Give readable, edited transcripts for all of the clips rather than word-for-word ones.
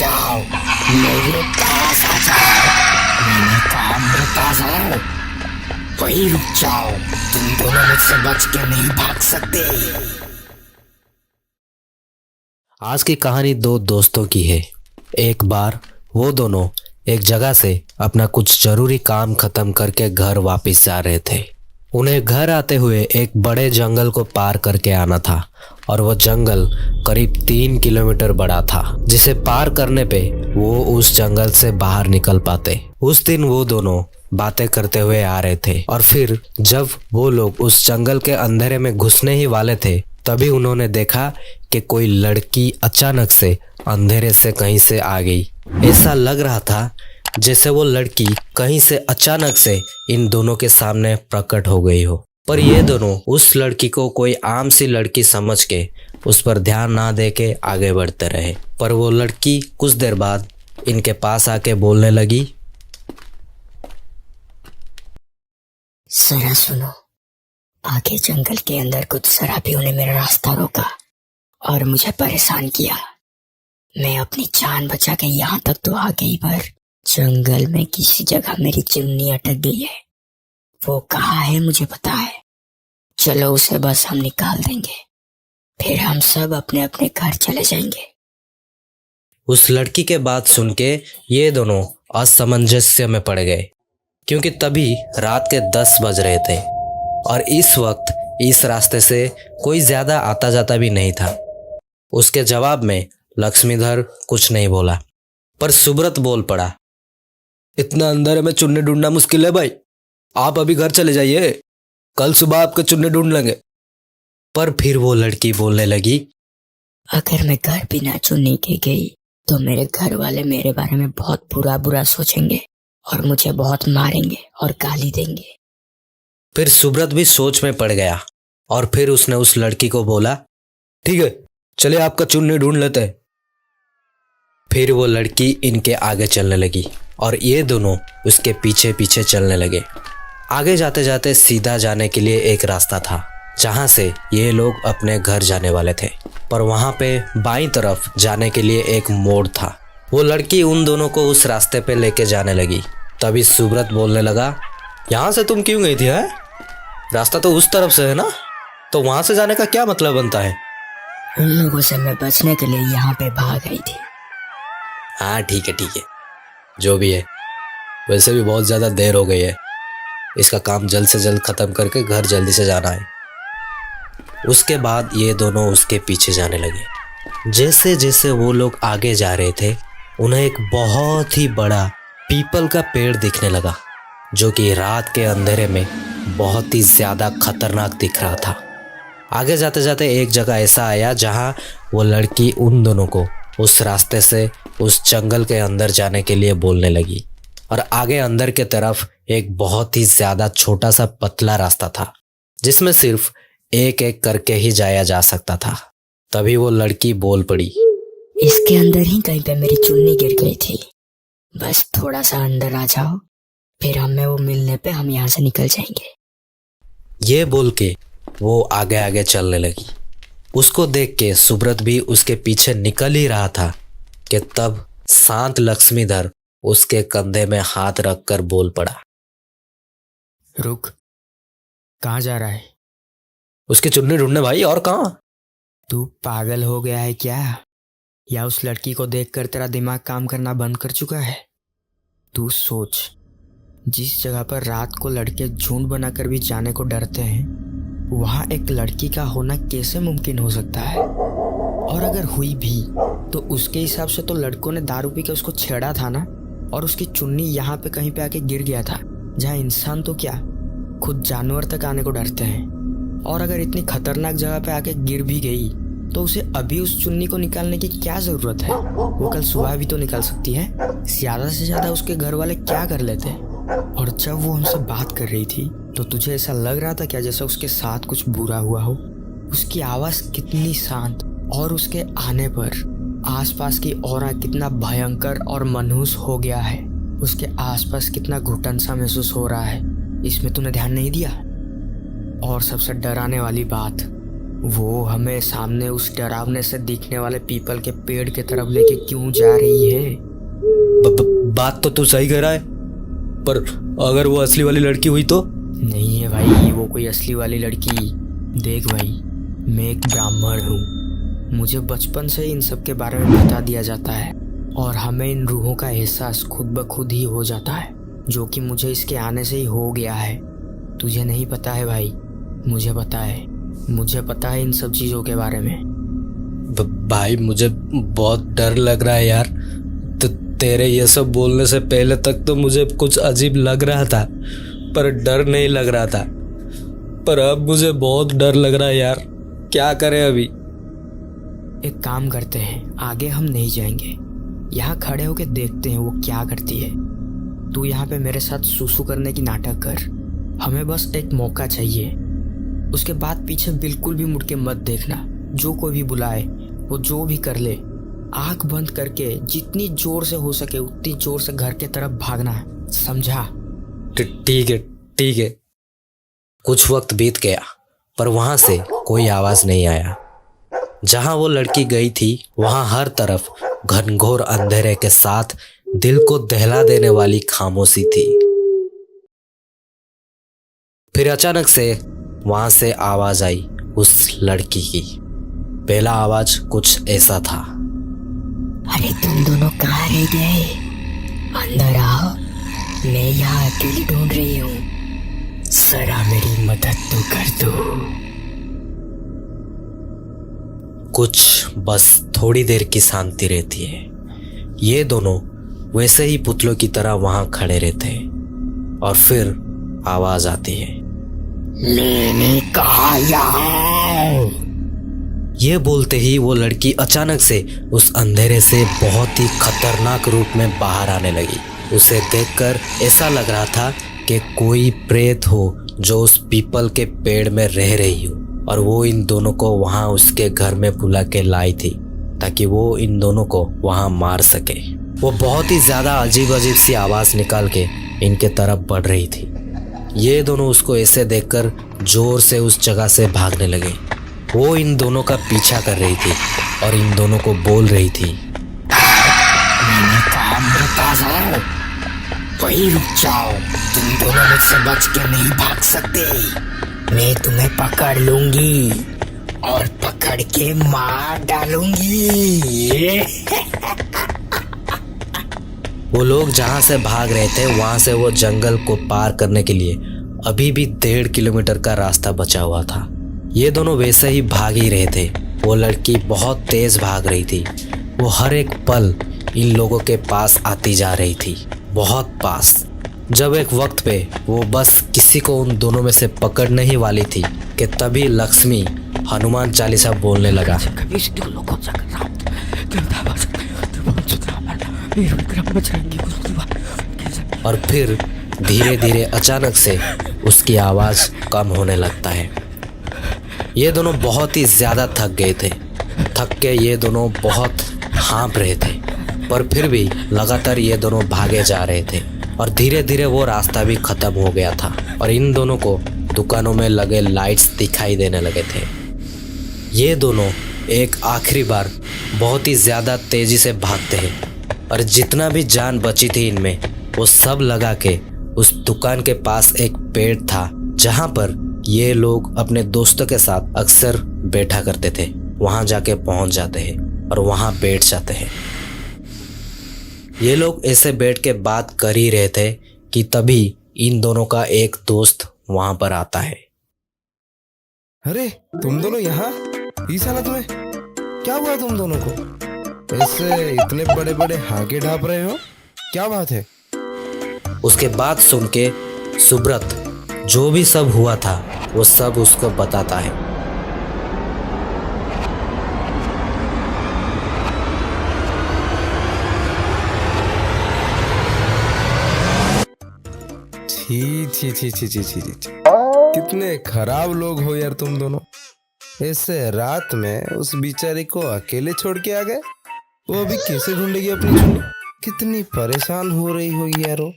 जाओ, मेरे पास आ जाओ, मैंने काम बता जाओ, वही रुक जाओ, तुम दोनों मुझसे बच के नहीं भाग सकते। आज की कहानी दो दोस्तों की है। एक बार वो दोनों एक जगह से अपना कुछ जरूरी काम खत्म करके घर वापस जा रहे थे। उन्हें घर आते हुए एक बड़े जंगल को पार करके आना था और वो जंगल करीब 3 किलोमीटर बड़ा था, जिसे पार करने पे वो उस जंगल से बाहर निकल पाते। उस दिन वो दोनों बातें करते हुए आ रहे थे और फिर जब वो लोग उस जंगल के अंधेरे में घुसने ही वाले थे, तभी उन्होंने देखा कि कोई लड़की अचानक से अंधेरे से कहीं से आ गई। ऐसा लग रहा था जैसे वो लड़की कहीं से अचानक से इन दोनों के सामने प्रकट हो गई हो। पर ये दोनों उस लड़की को कोई आम सी लड़की समझ के उस पर ध्यान ना दे के आगे बढ़ते रहे। पर वो लड़की कुछ देर बाद इनके पास आके बोलने लगी, जरा सुनो, आगे जंगल के अंदर कुछ शराबियों ने मेरा रास्ता रोका और मुझे परेशान किया। मैं अपनी जान बचा के यहाँ तक तो आ गई, पर जंगल में किसी जगह मेरी चुन्नी अटक गई है। वो कहाँ है मुझे पता है। चलो उसे बस हम निकाल देंगे, फिर हम सब अपने अपने घर चले जाएंगे। उस लड़की के बात सुन के ये दोनों असमंजस्य में पड़ गए, क्योंकि तभी रात के 10 बज रहे थे और इस वक्त इस रास्ते से कोई ज्यादा आता जाता भी नहीं था। उसके जवाब में लक्ष्मीधर कुछ नहीं बोला, पर सुब्रत बोल पड़ा, इतना अंधेरे में चुन्नी ढूंढना मुश्किल है भाई, आप अभी घर चले जाइए, कल सुबह आपके चुन्नी ढूंढ लेंगे। पर फिर वो लड़की बोलने लगी, अगर मैं घर बिना चुन्नी के गई तो मेरे घर वाले मेरे बारे में बहुत बुरा सोचेंगे और मुझे बहुत मारेंगे और गाली देंगे। फिर सुब्रत भी सोच में पड़ गया और फिर उसने उस लड़की को बोला, ठीक है चले आपका चुन्नी ढूंढ लेते हैं। फिर वो लड़की इनके आगे चलने लगी और ये दोनों उसके पीछे पीछे चलने लगे। आगे जाते जाते सीधा जाने के लिए एक रास्ता था जहां से ये लोग अपने घर जाने वाले थे, पर वहां पे बाईं तरफ जाने के लिए एक मोड़ था। वो लड़की उन दोनों को उस रास्ते पे लेके जाने लगी। तभी सुब्रत बोलने लगा, यहाँ से तुम क्यों गई थी? है रास्ता तो उस तरफ से है ना, तो वहां से जाने का क्या मतलब बनता है? उन लोगों से मैं बचने के लिए यहाँ पे भाग गई थी। हाँ ठीक है, जो भी है, वैसे भी बहुत ज़्यादा देर हो गई है, इसका काम जल्द से जल्द ख़त्म करके घर जल्दी से जाना है। उसके बाद ये दोनों उसके पीछे जाने लगे। जैसे जैसे वो लोग आगे जा रहे थे, उन्हें एक बहुत ही बड़ा पीपल का पेड़ दिखने लगा, जो कि रात के अंधेरे में बहुत ही ज़्यादा खतरनाक दिख रहा था। आगे जाते जाते एक जगह ऐसा आया जहां वो लड़की उन दोनों को उस रास्ते से उस जंगल के अंदर जाने के लिए बोलने लगी और आगे अंदर के तरफ एक बहुत ही ज़्यादा छोटा सा पतला रास्ता था, जिसमें सिर्फ एक एक करके ही जाया जा सकता था। तभी वो लड़की बोल पड़ी, इसके अंदर ही कहीं पे मेरी चुन्नी गिर गई थी, बस थोड़ा सा अंदर आ जाओ, फिर हमें वो मिलने पे हम यहाँ से निकल जाएंगे। ये बोल के वो आगे आगे चलने लगी। उसको देख के सुब्रत भी उसके पीछे निकल ही रहा था कि तब शांत लक्ष्मीधर उसके कंधे में हाथ रखकर बोल पड़ा, रुक, कहाँ जा रहा है? उसकी चुन्नी ढूंढने भाई, और कहाँ? तू पागल हो गया है क्या? या उस लड़की को देखकर तेरा दिमाग काम करना बंद कर चुका है? तू सोच, जिस जगह पर रात को लड़के झुंड बनाकर भी जाने को डरते हैं, वहाँ एक लड़की का होना कैसे मुमकिन हो सकता है? और अगर हुई भी तो उसके हिसाब से तो लड़कों ने दारू पी के उसको छेड़ा था ना, और उसकी चुन्नी यहाँ पे कहीं पे आके गिर गया था, जहाँ इंसान तो क्या खुद जानवर तक आने को डरते हैं। और अगर इतनी खतरनाक जगह पे आके गिर भी गई तो उसे अभी उस चुन्नी को निकालने की क्या जरूरत है? वो कल सुबह भी तो निकाल सकती है। ज्यादा से ज्यादा उसके घर वाले क्या कर लेते हैं? और जब वो हमसे बात कर रही थी तो तुझे ऐसा लग रहा था क्या जैसे उसके साथ कुछ बुरा हुआ हो? उसकी आवाज कितनी शांत, और उसके आने पर आसपास की ऑरा कितना भयंकर और मनहूस हो गया है। उसके आसपास कितना घुटन सा महसूस हो रहा है, इसमें तूने ध्यान नहीं दिया? और सबसे डराने वाली बात, वो हमें सामने उस डरावने से दिखने वाले पीपल के पेड़ के तरफ लेके क्यों जा रही है? बात तो तू सही कह रहा है, पर अगर वो असली वाली लड़की हुई तो? नहीं है भाई, वो कोई असली वाली लड़की। देख भाई, मैं एक ब्राह्मण हूँ, मुझे बचपन से इन सब के बारे में बता दिया जाता है और हमें इन रूहों का एहसास खुद ब खुद ही हो जाता है, जो कि मुझे इसके आने से ही हो गया है। तुझे नहीं पता है भाई, मुझे पता है इन सब चीज़ों के बारे में। भाई मुझे बहुत डर लग रहा है यार। तो तेरे ये सब बोलने से पहले तक तो मुझे कुछ अजीब लग रहा था, पर डर नहीं लग रहा था। पर अब मुझे बहुत डर लग रहा है यार, क्या करें अभी? एक काम करते हैं, आगे हम नहीं जाएंगे, यहाँ खड़े होके देखते हैं वो क्या करती है। तू यहाँ पे मेरे साथ सुसु करने की नाटक कर, हमें बस एक मौका चाहिए। उसके बाद पीछे बिल्कुल भी मुड़ के मत देखना। जो कोई भी बुलाए, वो जो भी कर ले, आंख बंद करके जितनी जोर से हो सके उतनी जोर से घर के तरफ भागना है, समझा? ठीक है। कुछ वक्त बीत गया, पर वहां से कोई आवाज नहीं आया। जहां वो लड़की गई थी वहां हर तरफ घनघोर अंधेरे के साथ दिल को दहला देने वाली खामोशी थी। फिर अचानक से वहां से आवाज आई उस लड़की की। पहला आवाज कुछ ऐसा था, अरे तुम दोनों कहाँ रह गए? अंदर आओ, मैं यहाँ अकेली ढूंढ रही हूँ, जरा मेरी मदद तो कर दो। कुछ बस थोड़ी देर की शांति रहती है। ये दोनों वैसे ही पुतलों की तरह वहां खड़े रहते हैं और फिर आवाज आती है, मैंने कहा यहाँ। ये बोलते ही वो लड़की अचानक से उस अंधेरे से बहुत ही खतरनाक रूप में बाहर आने लगी। उसे देखकर ऐसा लग रहा था कि कोई प्रेत हो जो उस पीपल के पेड़ में रह रही हो, और वो इन दोनों को वहां उसके घर में बुला के लाई थी ताकि वो इन दोनों को वहां मार सके। वो बहुत ही ज्यादा अजीब अजीब सी आवाज निकाल के इनके तरफ बढ़ रही थी। ये दोनों उसको ऐसे देखकर जोर से उस जगह से भागने लगे। वो इन दोनों का पीछा कर रही थी और इन दोनों को बोल रही थी, मैंने कहा मेरे पास आओ, वहीं रुक जाओ, तुम दोनों मुझसे बच के नहीं भाग सकते। मैं तुम्हें पकड़ लूंगी और पकड़ के मार डालूंगी। वो लोग जहां से भाग रहे थे वहां से वो जंगल को पार करने के लिए अभी भी 1.5 किलोमीटर का रास्ता बचा हुआ था। ये दोनों वैसे ही भाग ही रहे थे। वो लड़की बहुत तेज भाग रही थी। वो हर एक पल इन लोगों के पास आती जा रही थी, बहुत पास। जब एक वक्त पे वो बस किसी को उन दोनों में से पकड़ने ही वाली थी कि तभी लक्ष्मी हनुमान चालीसा बोलने लगा। और फिर धीरे धीरे अचानक से उसकी आवाज कम होने लगता है। ये दोनों बहुत ही ज्यादा थक गए थे। थक के ये दोनों बहुत हाँफ रहे थे, पर फिर भी लगातार ये दोनों भागे जा रहे थे और धीरे धीरे वो रास्ता भी खत्म हो गया था और इन दोनों को दुकानों में लगे लाइट्स दिखाई देने लगे थे। ये दोनों एक आखिरी बार बहुत ही ज्यादा तेजी से भागते हैं और जितना भी जान बची थी इनमें वो सब लगा के उस दुकान के पास एक पेड़ था जहां पर ये लोग अपने दोस्तों के साथ अक्सर बैठा करते थे। वहां जाके पहुंच जाते हैं और वहां बैठ जाते हैं। ये लोग ऐसे बैठ के बात कर ही रहे थे कि तभी इन दोनों का एक दोस्त वहां पर आता है। अरे तुम दोनों यहाँ इस हालत में? क्या हुआ तुम दोनों को? ऐसे इतने बड़े बड़े हाके ढाप रहे हो, क्या बात है? उसके बात सुन के सुब्रत जो भी सब हुआ था वो सब उसको बताता है। छी छी छी छी छी छी छी, कितने खराब लोग हो यार तुम दोनों। ऐसे रात में उस बेचारी को अकेले छोड़ के आ गए। वो अभी कैसे ढूंढेगी अपनी चुन्नी? कितनी परेशान हो रही होगी यारो।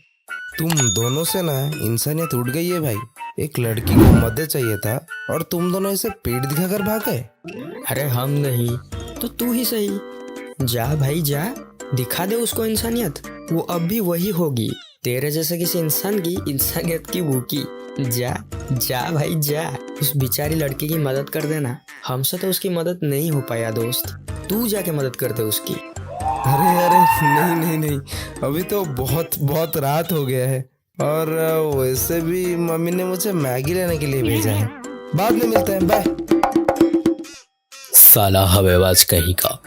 तुम दोनों से ना इंसानियत उठ गई है भाई। एक लड़की को मदद चाहिए था और तुम दोनों इसे पीठ दिखाकर भाग गए। अरे हम नहीं तो तू ही सही। जा भाई जा, दिखा दे उसको इंसानियत, वो अब भी वही होगी, तेरे जैसे किसी इंसान की इंसानियत की भूखी। जा जा भाई जा, उस बेचारी लड़की की मदद कर देना। हमसे तो उसकी मदद नहीं हो पाया दोस्त, तू जाके मदद कर दे उसकी। अरे अरे नहीं नहीं नहीं, अभी तो बहुत बहुत रात हो गया है और वैसे भी मम्मी ने मुझे मैगी लेने के लिए भेजा है। बाद में मिलते हैं, बाय। साला हवेबाज कहीं का।